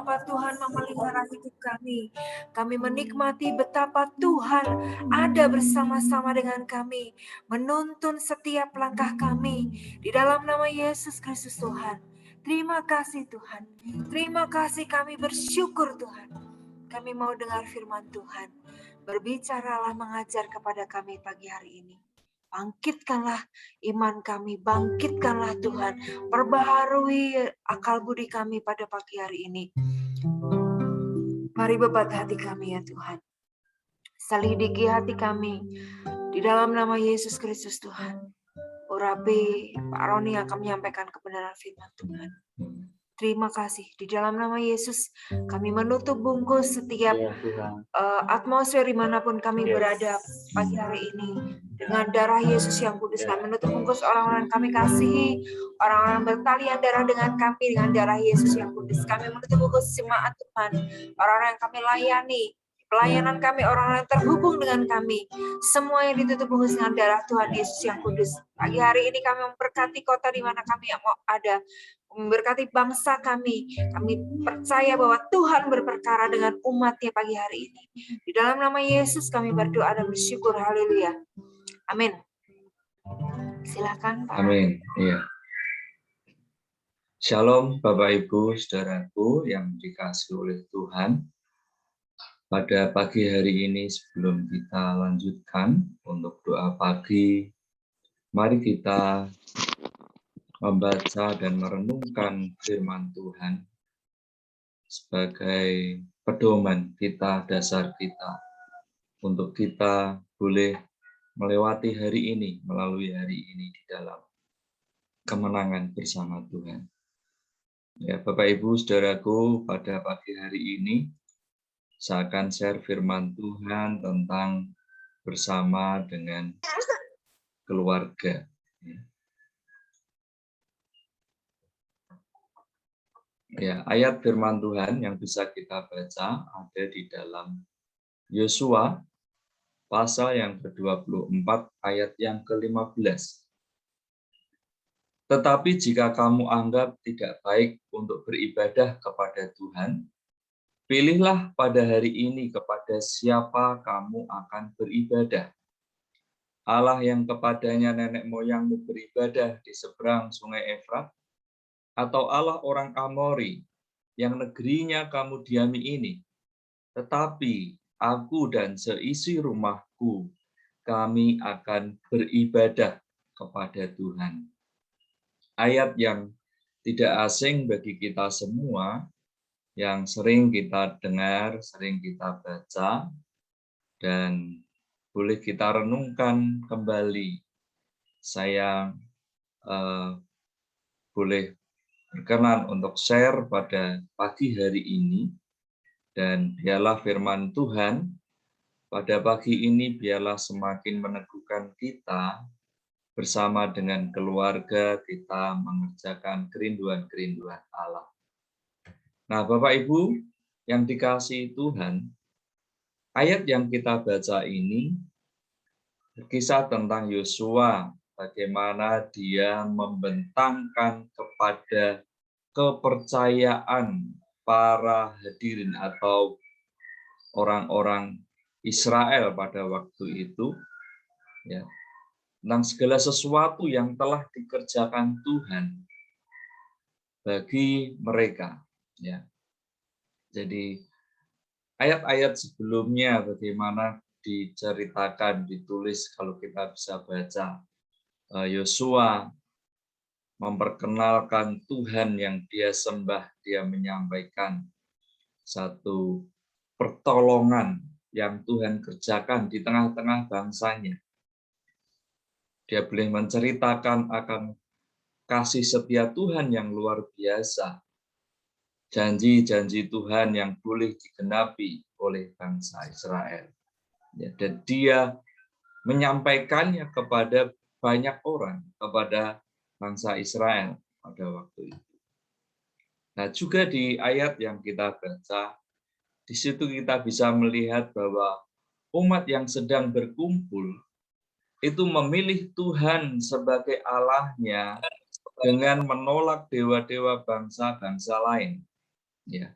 betapa Tuhan memelihara hidup kami. Kami menikmati betapa Tuhan ada bersama-sama dengan kami, menuntun setiap langkah kami di dalam nama Yesus Kristus Tuhan. Terima kasih Tuhan. Terima kasih, kami bersyukur Tuhan. Kami mau dengar firman Tuhan. Berbicaralah, mengajar kepada kami pagi hari ini. Bangkitkanlah iman kami, bangkitkanlah Tuhan. Perbaharui akal budi kami pada pagi hari ini. Mari bebat hati kami ya Tuhan. Selidiki hati kami di dalam nama Yesus Kristus Tuhan. Urapi Pak Roni akan menyampaikan kebenaran firman Tuhan. Terima kasih. Di dalam nama Yesus kami menutup bungkus setiap atmosfer dimanapun kami berada pagi hari ini. Dengan darah Yesus yang kudus, kami menutup bungkus orang-orang kami kasihi, orang-orang bertalian darah dengan kami dengan darah Yesus yang kudus. Kami menutup bungkus jemaat Tuhan, orang-orang yang kami layani, pelayanan kami, orang-orang yang terhubung dengan kami, semua yang ditutup bungkus dengan darah Tuhan Yesus yang kudus. Pagi hari ini kami memberkati kota di mana kami mau ada, memberkati bangsa kami. Kami percaya bahwa Tuhan berperkara dengan umatnya pagi hari ini. Di dalam nama Yesus kami berdoa dan bersyukur. Haleluya. Amin. Silakan Pak. Amin. Iya. Shalom Bapak Ibu Saudaraku yang dikasihi oleh Tuhan. Pada pagi hari ini sebelum kita lanjutkan untuk doa pagi, mari kita membaca dan merenungkan firman Tuhan sebagai pedoman kita, dasar kita, untuk kita boleh melewati hari ini, melalui hari ini di dalam kemenangan bersama Tuhan. Ya, Bapak Ibu Saudaraku, pada pagi hari ini saya akan share firman Tuhan tentang bersama dengan keluarga. Ya, ayat firman Tuhan yang bisa kita baca ada di dalam Yosua pasal yang ke-24 ayat yang ke-15. Tetapi jika kamu anggap tidak baik untuk beribadah kepada Tuhan, pilihlah pada hari ini kepada siapa kamu akan beribadah. Allah yang kepadanya nenek moyangmu beribadah di seberang sungai Efrat, atau Allah orang Amori yang negerinya kamu diami ini. Tetapi aku dan seisi rumahku, kami akan beribadah kepada Tuhan. Ayat yang tidak asing bagi kita semua, yang sering kita dengar, sering kita baca, dan boleh kita renungkan kembali. Saya boleh berkenan untuk share pada pagi hari ini, dan biarlah firman Tuhan pada pagi ini biarlah semakin meneguhkan kita bersama dengan keluarga kita mengerjakan kerinduan-kerinduan Allah. Nah, Bapak Ibu yang dikasihi Tuhan, ayat yang kita baca ini berkisah tentang Yosua, bagaimana dia membentangkan kepada kepercayaan para hadirin atau orang-orang Israel pada waktu itu, ya, tentang segala sesuatu yang telah dikerjakan Tuhan bagi mereka. Ya. Jadi ayat-ayat sebelumnya bagaimana diceritakan, ditulis kalau kita bisa baca, Yosua memperkenalkan Tuhan yang dia sembah, dia menyampaikan satu pertolongan yang Tuhan kerjakan di tengah-tengah bangsanya. Dia boleh menceritakan akan kasih setia Tuhan yang luar biasa, janji-janji Tuhan yang boleh digenapi oleh bangsa Israel. Ya, dan dia menyampaikannya kepada banyak orang, kepada bangsa Israel pada waktu itu. Nah, juga di ayat yang kita baca, di situ kita bisa melihat bahwa umat yang sedang berkumpul itu memilih Tuhan sebagai Allahnya dengan menolak dewa-dewa bangsa-bangsa lain. Ya.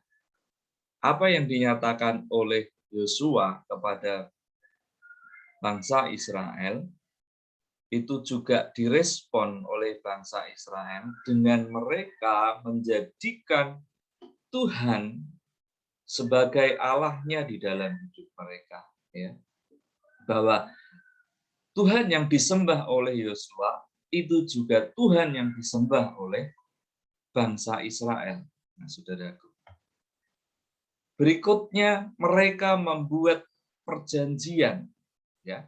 Apa yang dinyatakan oleh Yosua kepada bangsa Israel itu juga direspon oleh bangsa Israel dengan mereka menjadikan Tuhan sebagai Allahnya di dalam hidup mereka, ya. Bahwa Tuhan yang disembah oleh Yosua itu juga Tuhan yang disembah oleh bangsa Israel. Nah, saudaraku. Berikutnya mereka membuat perjanjian, ya.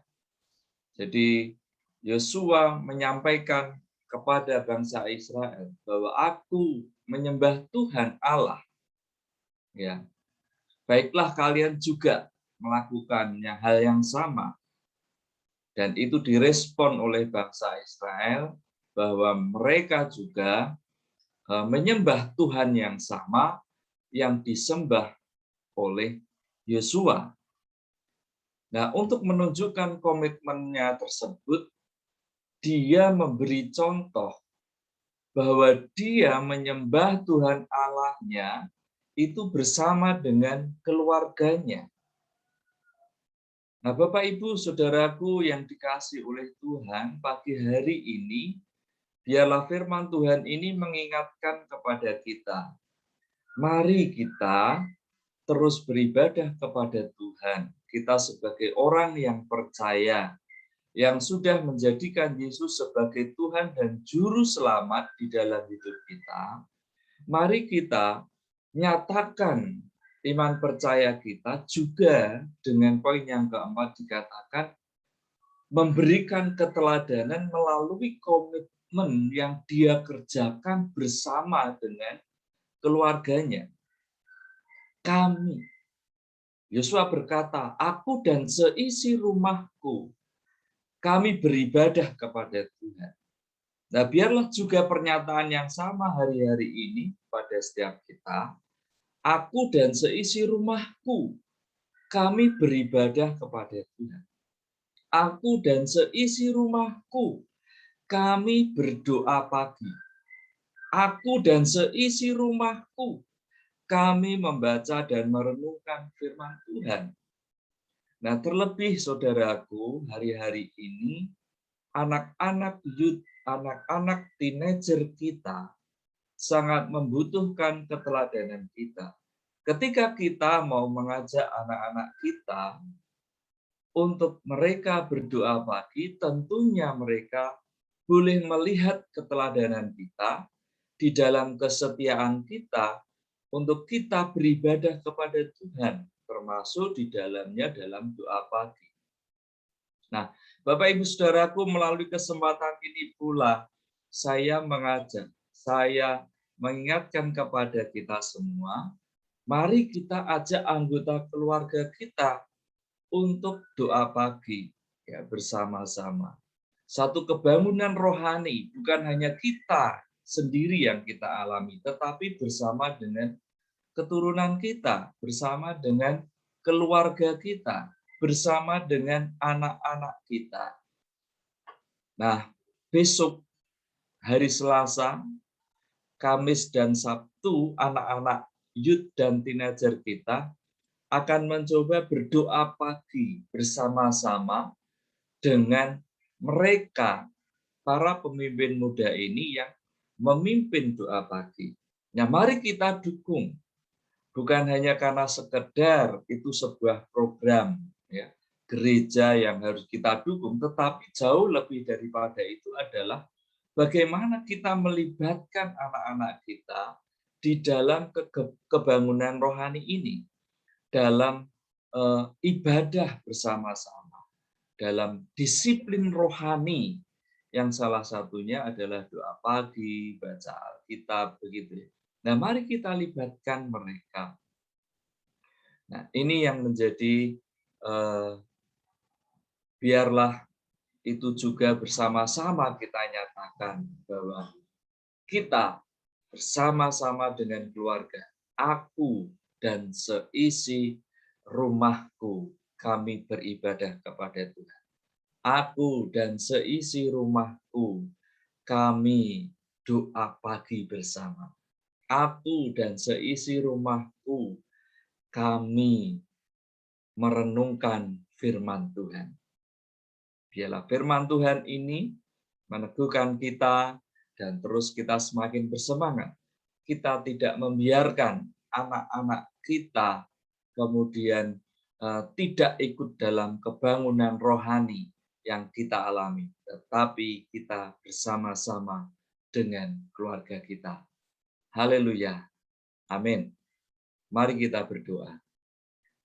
Jadi Yosua menyampaikan kepada bangsa Israel bahwa aku menyembah Tuhan Allah, ya. Baiklah kalian juga melakukannya hal yang sama. Dan itu direspon oleh bangsa Israel bahwa mereka juga menyembah Tuhan yang sama yang disembah oleh Yosua. Nah, untuk menunjukkan komitmennya tersebut, dia memberi contoh bahwa dia menyembah Tuhan Allahnya itu bersama dengan keluarganya. Nah, Bapak, Ibu, Saudaraku yang dikasihi oleh Tuhan, pagi hari ini, biarlah firman Tuhan ini mengingatkan kepada kita. Mari kita terus beribadah kepada Tuhan. Kita sebagai orang yang percaya, yang sudah menjadikan Yesus sebagai Tuhan dan Juru Selamat di dalam hidup kita, mari kita nyatakan iman percaya kita juga dengan poin yang keempat dikatakan memberikan keteladanan melalui komitmen yang dia kerjakan bersama dengan keluarganya. Kami, Yosua berkata, aku dan seisi rumahku, kami beribadah kepada Tuhan. Nah, biarlah juga pernyataan yang sama hari-hari ini pada setiap kita. Aku dan seisi rumahku, kami beribadah kepada Tuhan. Aku dan seisi rumahku, kami berdoa pagi. Aku dan seisi rumahku, kami membaca dan merenungkan firman Tuhan. Nah, terlebih saudaraku, hari-hari ini anak-anak youth, anak-anak teenager kita sangat membutuhkan keteladanan kita. Ketika kita mau mengajak anak-anak kita untuk mereka berdoa pagi, tentunya mereka boleh melihat keteladanan kita di dalam kesetiaan kita untuk kita beribadah kepada Tuhan, termasuk di dalamnya dalam doa pagi. Nah, Bapak Ibu Saudaraku, melalui kesempatan ini pula saya mengajak, saya mengingatkan kepada kita semua, mari kita ajak anggota keluarga kita untuk doa pagi ya bersama-sama. Satu kebangunan rohani, bukan hanya kita sendiri yang kita alami, tetapi bersama dengan keturunan kita, bersama dengan keluarga kita, bersama dengan anak-anak kita. Nah, besok hari Selasa, Kamis dan Sabtu, anak-anak youth dan teenager kita akan mencoba berdoa pagi bersama-sama dengan mereka, para pemimpin muda ini yang memimpin doa pagi. Nah, mari kita dukung. Bukan hanya karena sekedar itu sebuah program ya, gereja yang harus kita dukung, tetapi jauh lebih daripada itu adalah bagaimana kita melibatkan anak-anak kita di dalam kebangunan rohani ini, dalam ibadah bersama-sama, dalam disiplin rohani yang salah satunya adalah doa pagi, baca Alkitab, begitu. Nah, mari kita libatkan mereka. Nah, ini yang menjadi biarlah itu juga bersama-sama kita nyatakan bahwa kita bersama-sama dengan keluarga, aku dan seisi rumahku, kami beribadah kepada Tuhan. Aku dan seisi rumahku, kami doa pagi bersama. Aku dan seisi rumahku, kami merenungkan firman Tuhan. Biarlah firman Tuhan ini meneguhkan kita dan terus kita semakin bersemangat. Kita tidak membiarkan anak-anak kita kemudian tidak ikut dalam kebangunan rohani yang kita alami, tetapi kita bersama-sama dengan keluarga kita. Haleluya. Amin. Mari kita berdoa.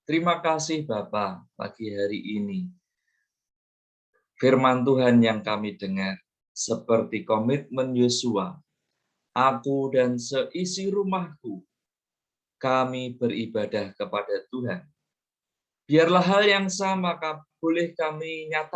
Terima kasih Bapa pagi hari ini. Firman Tuhan yang kami dengar seperti komitmen Yosua, aku dan seisi rumahku, kami beribadah kepada Tuhan. Biarlah hal yang sama boleh kami nyatakan